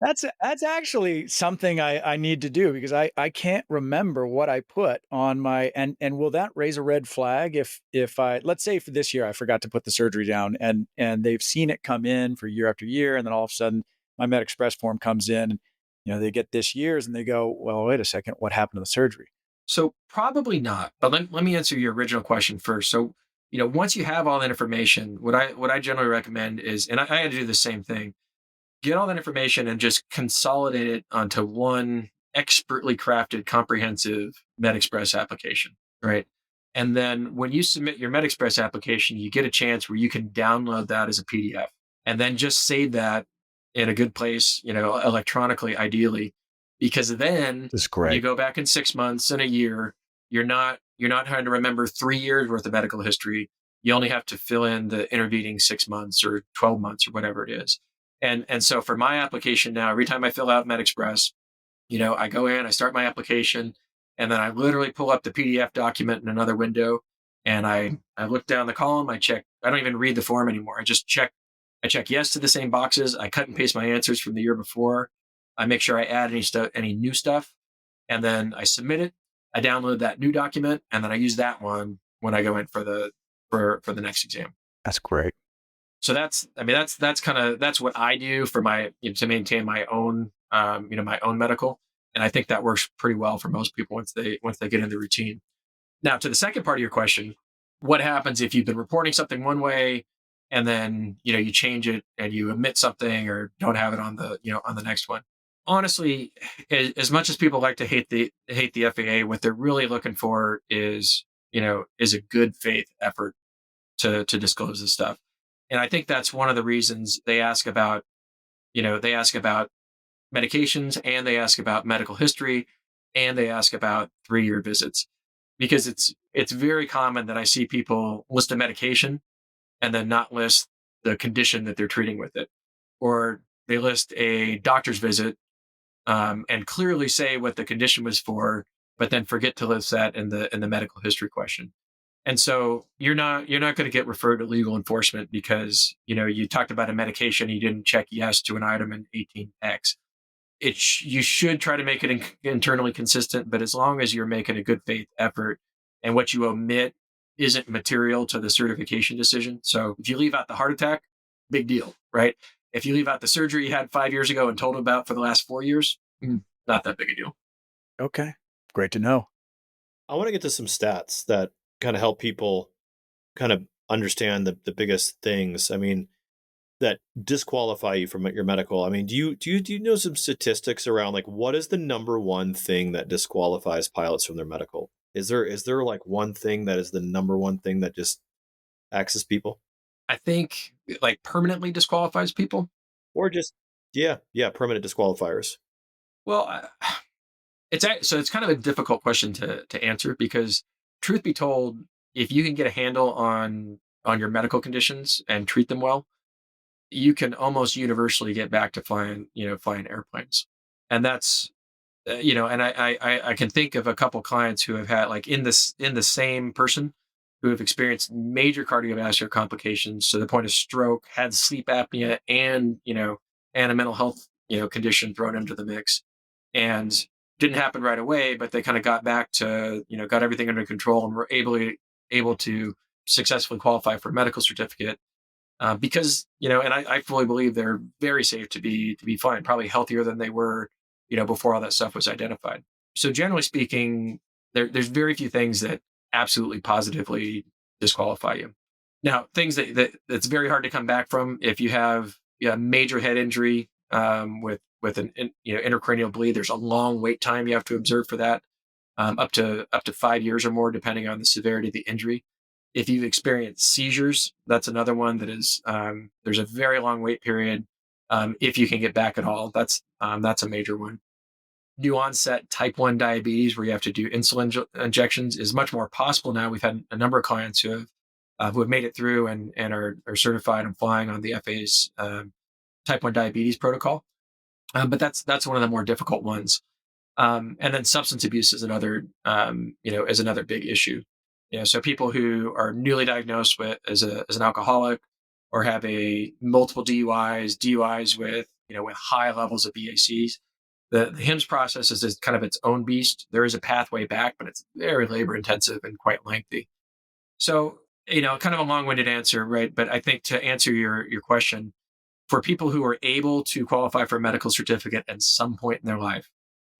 That's actually something I need to do, because I can't remember what I put on my, and will that raise a red flag if I, let's say for this year I forgot to put the surgery down, and they've seen it come in for year after year, and then all of a sudden my MedExpress form comes in, and they get this year's and they go, well, wait a second, what happened to the surgery? So probably not. But let me answer your original question first. So, once you have all that information, what I generally recommend is, and I had to do the same thing, get all that information and just consolidate it onto one expertly crafted, comprehensive MedExpress application, right? And then when you submit your MedExpress application, you get a chance where you can download that as a PDF and then just save that in a good place, electronically, ideally, because then That's when you great. go back in 6 months and a year, you're not having to remember 3 years worth of medical history. You only have to fill in the intervening 6 months or 12 months or whatever it is. And so for my application now, every time I fill out MedExpress, I go in, I start my application, and then I literally pull up the PDF document in another window, and I look down the column, I don't even read the form anymore. I check yes to the same boxes. I cut and paste my answers from the year before. I make sure I add any new stuff, and then I submit it. I download that new document, and then I use that one when I go in for the next exam. That's great. So that's what I do for my, to maintain my own, my own medical. And I think that works pretty well for most people once they get in the routine. Now, to the second part of your question, what happens if you've been reporting something one way and then, you change it and you omit something or don't have it on the, on the next one? Honestly, as much as people like to hate the FAA, what they're really looking for is a good faith effort to disclose this stuff. And I think that's one of the reasons they ask about medications, and they ask about medical history, and they ask about 3-year visits, because it's very common that I see people list a medication and then not list the condition that they're treating with it, or they list a doctor's visit and clearly say what the condition was for, but then forget to list that in the medical history question. And so you're not going to get referred to legal enforcement because you talked about a medication, you didn't check yes to an item in 18X. You should try to make it internally consistent, but as long as you're making a good faith effort and what you omit isn't material to the certification decision. So if you leave out the heart attack, big deal, right? If you leave out the surgery you had 5 years ago and told about for the last 4 years, not that big a deal. Okay. Great to know. I want to get to some stats that kind of help people kind of understand the biggest things. I mean, that disqualify you from your medical. I mean, do you know some statistics around like what is the number one thing that disqualifies pilots from their medical? Is there like one thing that is the number one thing that just axes people? I think like permanently disqualifies people, or just permanent disqualifiers. Well, it's kind of a difficult question to answer, because truth be told, if you can get a handle on your medical conditions and treat them well, you can almost universally get back to flying airplanes. And that's, and I can think of a couple clients who have had, like, in the same person, who have experienced major cardiovascular complications to the point of stroke, had sleep apnea, and a mental health condition thrown into the mix, and didn't happen right away, but they kind of got back to got everything under control and were able to successfully qualify for a medical certificate. Because and I fully believe they're very safe to be flying, probably healthier than they were before all that stuff was identified. So generally speaking, there's very few things that absolutely positively disqualify you. Now, things that's very hard to come back from, if you have major head injury with an intracranial bleed, there's a long wait time you have to observe for that, up to 5 years or more, depending on the severity of the injury. If you've experienced seizures, that's another one that is, there's a very long wait period. If you can get back at all, that's a major one. new onset type 1 diabetes where you have to do insulin injections is much more possible now. We've had a number of clients who have made it through and are certified and flying on the FAA's type 1 diabetes protocol. But that's one of the more difficult ones. And then substance abuse is another, is another big issue. So people who are newly diagnosed with as an alcoholic or have a multiple DUIs with high levels of BACs, the HIMSS process is kind of its own beast. There is a pathway back, but it's very labor intensive and quite lengthy. So, kind of a long-winded answer, right? But I think to answer your question, for people who are able to qualify for a medical certificate at some point in their life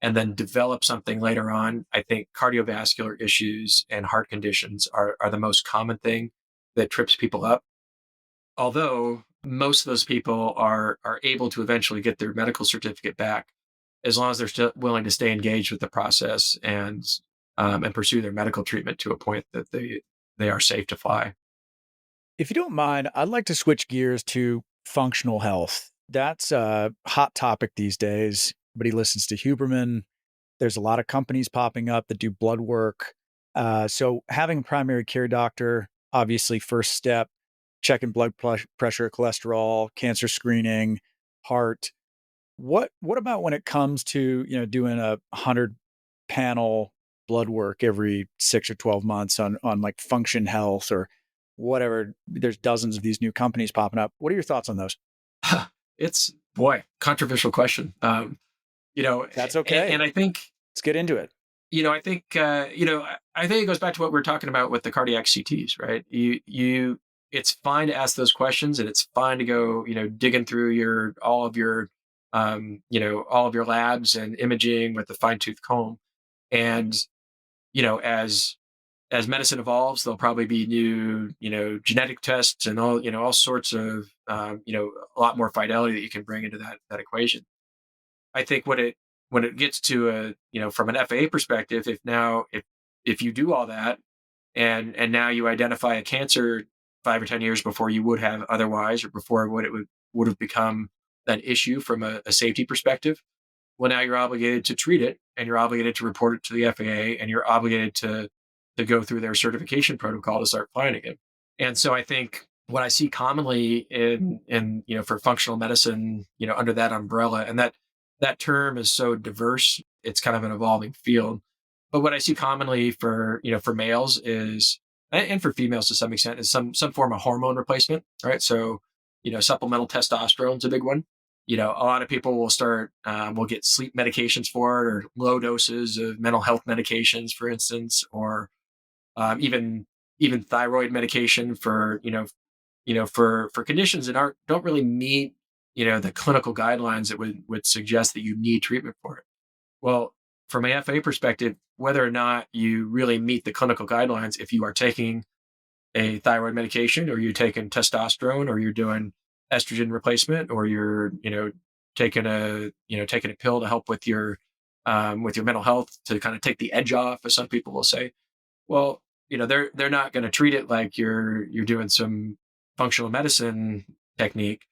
and then develop something later on, I think cardiovascular issues and heart conditions are the most common thing that trips people up. Although most of those people are able to eventually get their medical certificate back as long as they're still willing to stay engaged with the process and pursue their medical treatment to a point that they are safe to fly. If you don't mind, I'd like to switch gears to functional health. That's a hot topic these days. Everybody listens to Huberman. There's a lot of companies popping up that do blood work. So having a primary care doctor, obviously first step, checking pressure, cholesterol, cancer screening, heart. What about when it comes to, doing 100 panel blood work every 6 or 12 months on like Function Health or whatever? There's dozens of these new companies popping up. What are your thoughts on those? It's boy, controversial question. That's okay. And I think Let's get into it. I think it goes back to what we are talking about with the cardiac CTs, right? It's fine to ask those questions, and it's fine to go, digging through all of your labs and imaging with the fine tooth comb. And as medicine evolves, there'll probably be new, genetic tests and all sorts of, a lot more fidelity that you can bring into that equation. I think when it gets to from an FAA perspective, if you do all that and now you identify a cancer 5 or 10 years before you would have otherwise, or before what it would have become an issue from a safety perspective, well, now you're obligated to treat it, and you're obligated to report it to the FAA, and you're obligated to go through their certification protocol to start flying again. And so I think what I see commonly in for functional medicine, under that umbrella, and that term is so diverse, it's kind of an evolving field. But what I see commonly for males is, and for females to some extent, is some form of hormone replacement, right? So, supplemental testosterone is a big one. A lot of people will get sleep medications for it, or low doses of mental health medications, for instance, or even thyroid medication for conditions that don't really meet the clinical guidelines that would suggest that you need treatment for it. Well, from a FA perspective, whether or not you really meet the clinical guidelines, if you are taking a thyroid medication, or you're taking testosterone, or you're doing estrogen replacement, or you're taking a pill to help with your mental health, to kind of take the edge off, as some people will say. Well, they're not going to treat it like you're doing some functional medicine technique.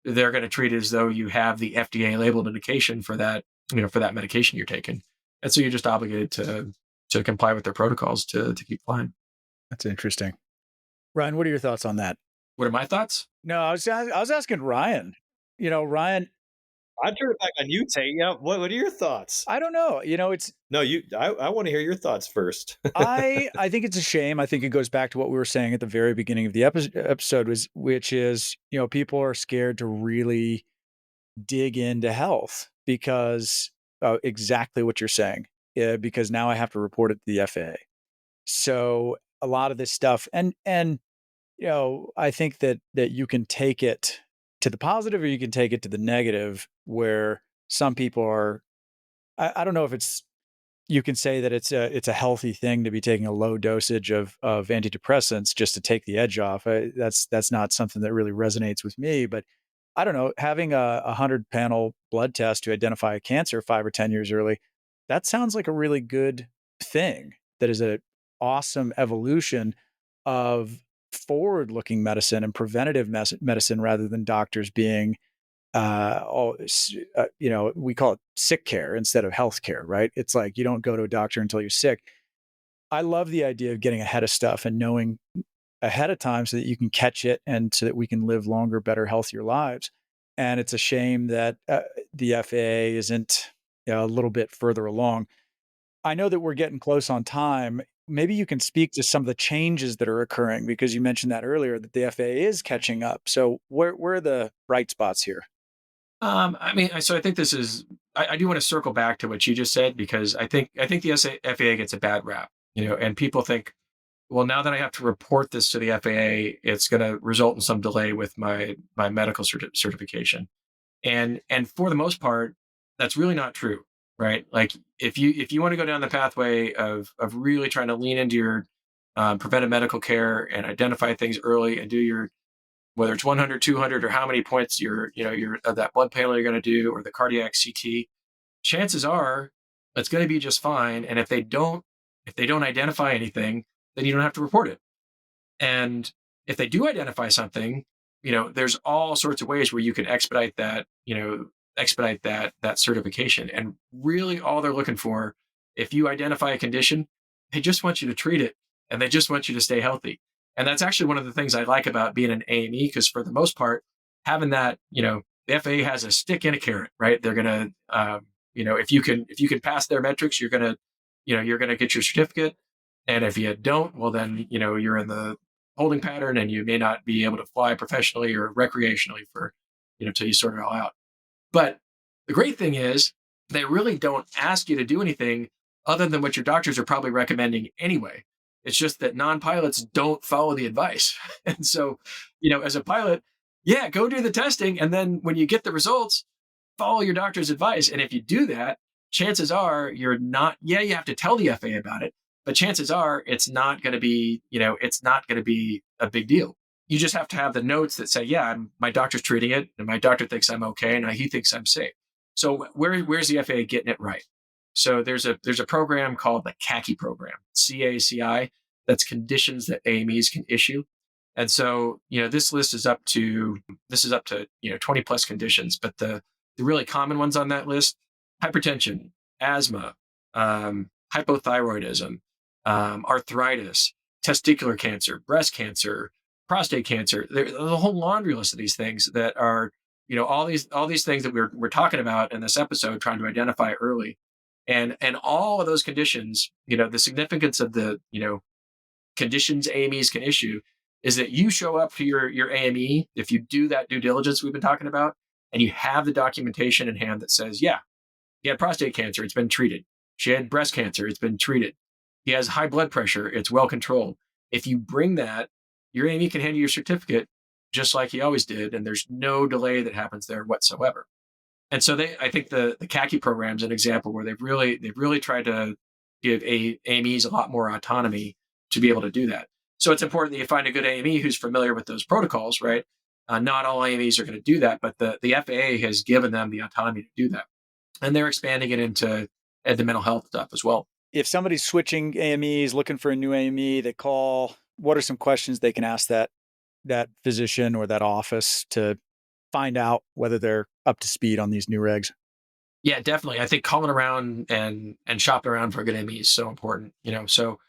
They're going to treat it as though you have the FDA labeled indication for that medication you're taking, and so you're just obligated to comply with their protocols to keep flying. That's interesting. Ryan, what are your thoughts on that? What are my thoughts? No, I was asking Ryan. Ryan, I'd turn it back on you, Tate. Yeah. What are your thoughts? I don't know. It's No, I want to hear your thoughts first. I think it's a shame. I think it goes back to what we were saying at the very beginning of the episode, which is, people are scared to really dig into health because exactly what you're saying. Because now I have to report it to the FAA. So a lot of this stuff, and I think that you can take it to the positive, or you can take it to the negative, where some people are. I don't know if you can say that it's a healthy thing to be taking a low dosage of antidepressants just to take the edge off. That's not something that really resonates with me. But I don't know, having a 100 panel blood test to identify a cancer 5 or 10 years early, that sounds like a really good thing. That is an awesome evolution of forward-looking medicine and preventative medicine, rather than doctors being we call it sick care instead of health care, right? It's like you don't go to a doctor until you're sick. I love the idea of getting ahead of stuff and knowing ahead of time so that you can catch it and so that we can live longer, better, healthier lives. And it's a shame that the FAA isn't a little bit further along. I know that we're getting close on time. Maybe you can speak to some of the changes that are occurring because you mentioned that earlier that the FAA is catching up. So where are the bright spots here? I mean, so I think this is. I do want to circle back to what you just said because I think the FAA gets a bad rap, and people think, well, now that I have to report this to the FAA, it's going to result in some delay with my medical certification. And for the most part, that's really not true, right? Like if you want to go down the pathway of really trying to lean into your preventive medical care and identify things early and do your whether it's 100, 200, or how many points you're of that blood panel you're going to do or the cardiac CT, chances are it's going to be just fine. And if they don't identify anything, then you don't have to report it. And if they do identify something, there's all sorts of ways where you can expedite that certification. And really all they're looking for, if you identify a condition, they just want you to treat it and they just want you to stay healthy. And that's actually one of the things I like about being an AME, because for the most part, having that, the FAA has a stick and a carrot, right? They're gonna, if you can pass their metrics, you're gonna get your certificate. And if you don't, well, then you're in the holding pattern, and you may not be able to fly professionally or recreationally for till you sort it all out. But the great thing is they really don't ask you to do anything other than what your doctors are probably recommending anyway. It's just that non-pilots don't follow the advice. And so, as a pilot, yeah, go do the testing. And then when you get the results, follow your doctor's advice. And if you do that, chances are you're not, yeah, you have to tell the FAA about it, but chances are it's not going to be a big deal. You just have to have the notes that say, yeah, my doctor's treating it and my doctor thinks I'm okay and he thinks I'm safe. So where's the FAA getting it right? So there's a program called the CACI program, CACI, that's conditions that AMEs can issue. And so, this is up to 20 plus conditions, but the really common ones on that list: hypertension, asthma, hypothyroidism, arthritis, testicular cancer, breast cancer, prostate cancer. There's a whole laundry list of these things that are, all these things that we're talking about in this episode, trying to identify early. And all of those conditions, the significance of the, conditions AMEs can issue is that you show up to your AME, if you do that due diligence we've been talking about, and you have the documentation in hand that says, yeah, he had prostate cancer, it's been treated. She had breast cancer, it's been treated. He has high blood pressure, it's well controlled. If you bring that, your AME can hand you your certificate just like he always did, and there's no delay that happens there whatsoever. And so I think the CACI program is an example where they've really tried to give AMEs a lot more autonomy to be able to do that. So it's important that you find a good AME who's familiar with those protocols, right? Not all AMEs are going to do that, but the FAA has given them the autonomy to do that, and they're expanding it into the mental health stuff as well. If somebody's switching AMEs, looking for a new AME, they call. What are some questions they can ask that physician or that office to find out whether they're up to speed on these new regs? Yeah, definitely. I think calling around and shopping around for a good AME is so important. So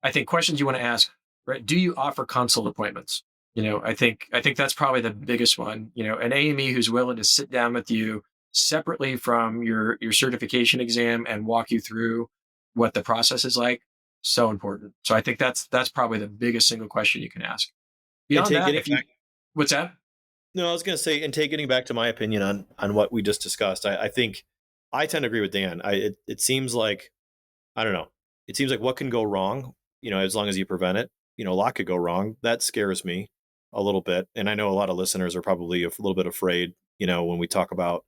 I think questions you want to ask, right? Do you offer consult appointments? I think that's probably the biggest one. An AME who's willing to sit down with you separately from your certification exam and walk you through what the process is like, so important. So I think that's probably the biggest single question you can ask. And Beyond that, what's that? No, I was going to say, and getting back to my opinion on what we just discussed, I think I tend to agree with Dan. It seems like, I don't know, it seems like what can go wrong, as long as you prevent it, a lot could go wrong. That scares me a little bit. And I know a lot of listeners are probably a little bit afraid, when we talk about,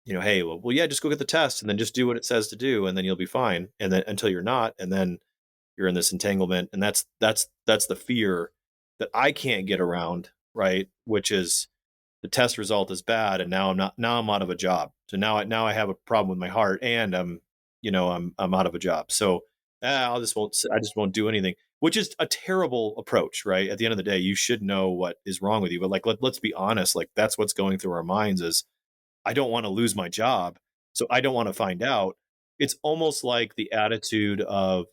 hey, well, yeah, just go get the test and then just do what it says to do, and then you'll be fine. And then until you're not, and then you're in this entanglement. And that's the fear that I can't get around, right? Which is the test result is bad, and now I'm out of a job. So now I have a problem with my heart, and I'm out of a job. So I just won't do anything. which is a terrible approach, right? At the end of the day, you should know what is wrong with you. But like, let's be honest, like that's what's going through our minds is I don't want to lose my job. So I don't want to find out. It's almost like the attitude of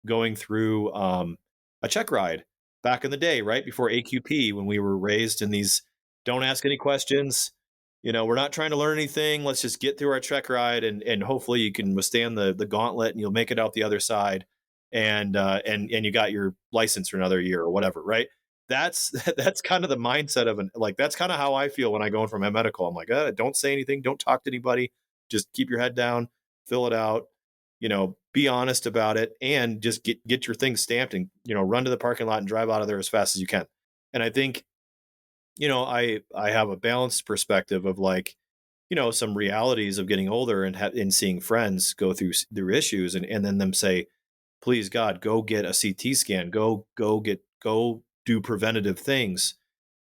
going through a check ride back in the day, right? Before AQP, when we were raised in these don't ask any questions. We're not trying to learn anything. Let's just get through our check ride and hopefully you can withstand the gauntlet and you'll make it out the other side. And you got your license for another year or whatever, right? That's that's kind of the mindset of that's kind of how I feel when I go in for my medical. I'm like, don't say anything, don't talk to anybody, just keep your head down, fill it out, be honest about it, and just get your things stamped and run to the parking lot and drive out of there as fast as you can. And I think I have a balanced perspective of some realities of getting older and seeing friends go through issues and then them say, please God, go get a CT scan, go do preventative things,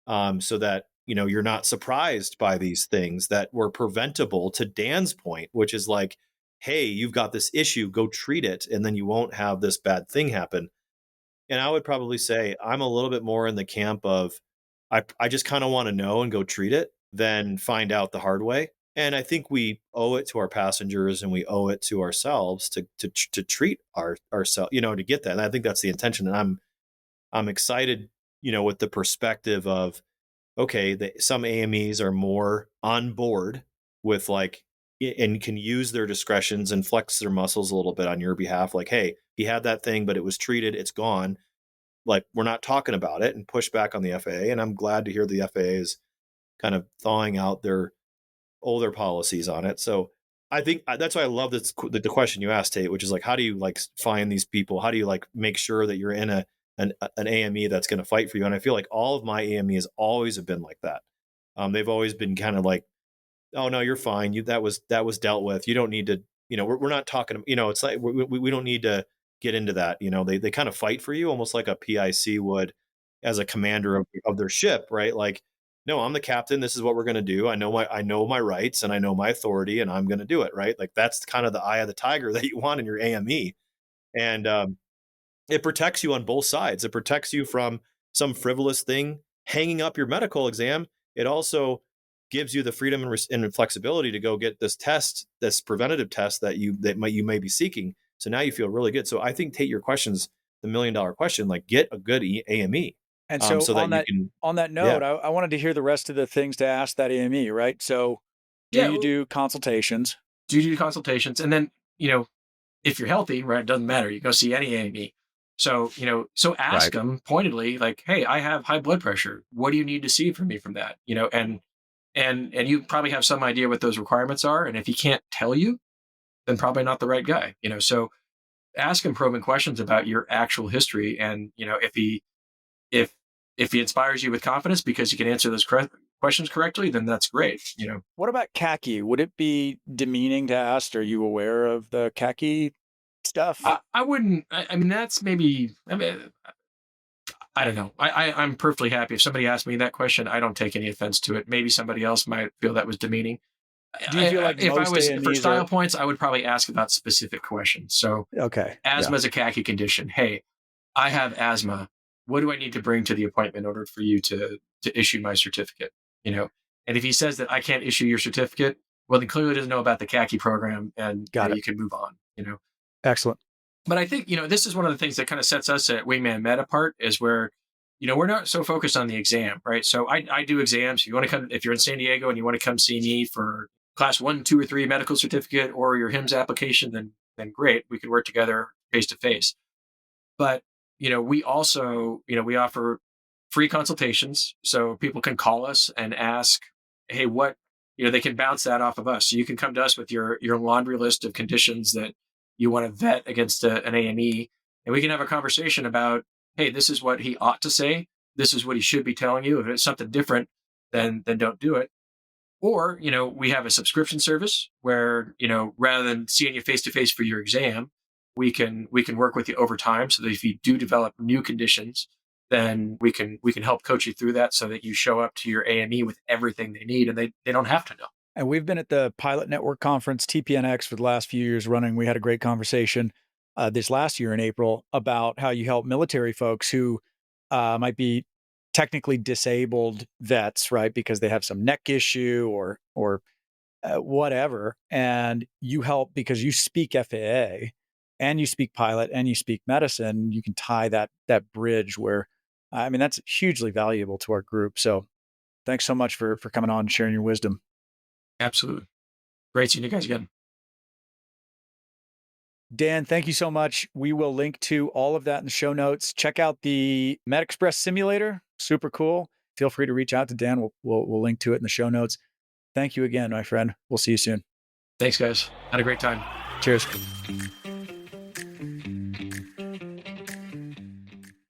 so that you're not surprised by these things that were preventable. To Dan's point, which is like, hey, you've got this issue, go treat it, and then you won't have this bad thing happen. And I would probably say I'm a little bit more in the camp of I just kind of want to know and go treat it than find out the hard way. And I think we owe it to our passengers and we owe it to ourselves to treat ourselves, to get that. And I think that's the intention. And I'm excited, with the perspective of, okay, some AMEs are more on board with and can use their discretions and flex their muscles a little bit on your behalf. Like, hey, he had that thing, but it was treated, it's gone. Like, we're not talking about it, and push back on the FAA. And I'm glad to hear the FAA is kind of thawing out their older policies on it. So I think that's why I love this, the question you asked, Tate, which is like, how do you find these people? How do you make sure that you're in an AME that's going to fight for you? And I feel like all of my AMEs always have been like that. They've always been kind of like, oh no, you're fine. That was dealt with. You don't need to, we're not talking, it's like, we don't need to get into that. They kind of fight for you almost like a PIC would as a commander of their ship, right? Like, no, I'm the captain. This is what we're going to do. I know my rights and I know my authority and I'm going to do it. Right. Like, that's kind of the eye of the tiger that you want in your AME. And it protects you on both sides. It protects you from some frivolous thing hanging up your medical exam. It also gives you the freedom and flexibility to go get this test, this preventative test that you may be seeking. So now you feel really good. So I think, Tate, your question's the $1 million question, get a good AME. And so, so on that that note, I wanted to hear the rest of the things to ask that AME, right? So do you do consultations? Do you do consultations? And then, if you're healthy, right, it doesn't matter. You go see any AME. So, ask them pointedly, like, hey, I have high blood pressure. What do you need to see from me from that? And you probably have some idea what those requirements are. And if he can't tell you, then probably not the right guy, so ask him probing questions about your actual history. And, if he inspires you with confidence because you can answer those questions correctly, then that's great. What about khaki? Would it be demeaning to ask? Are you aware of the khaki stuff? I wouldn't. I mean, that's maybe. I don't know. I'm perfectly happy if somebody asked me that question. I don't take any offense to it. Maybe somebody else might feel that was demeaning. Do you feel like if I was AMEs for style points, I would probably ask about specific questions. So, okay, asthma is a khaki condition. Hey, I have asthma. What do I need to bring to the appointment in order for you to issue my certificate? And if he says that I can't issue your certificate, well, then clearly doesn't know about the khaki program, and you can move on. Excellent. But I think this is one of the things that kind of sets us at Wingman Med apart, is where we're not so focused on the exam, right? So I do exams. If you want to come, if you're in San Diego and you want to come see me for class 1, 2, or 3 medical certificate or your HIMSS application, then great. We can work together face to face. But, we also, we offer free consultations. So people can call us and ask, hey, what, they can bounce that off of us. So you can come to us with your laundry list of conditions that you want to vet against an AME. And we can have a conversation about, hey, this is what he ought to say. This is what he should be telling you. If it's something different, then don't do it. Or, we have a subscription service where, rather than seeing you face to face for your exam, we can work with you over time so that if you do develop new conditions, then we can help coach you through that so that you show up to your AME with everything they need and they don't have to know. And we've been at the Pilot Network Conference, TPNX, for the last few years running. We had a great conversation. this last year in April about how you help military folks who might be technically disabled vets, right? Because they have some neck issue or whatever, and you help because you speak FAA and you speak pilot and you speak medicine. You can tie that bridge where, I mean, that's hugely valuable to our group. So thanks so much for coming on and sharing your wisdom. Absolutely. Great seeing you guys again. Dan, thank you so much. We will link to all of that in the show notes. Check out the MedExpress simulator. Super cool. Feel free to reach out to Dan. We'll link to it in the show notes. Thank you again, my friend. We'll see you soon. Thanks, guys. Had a great time. Cheers.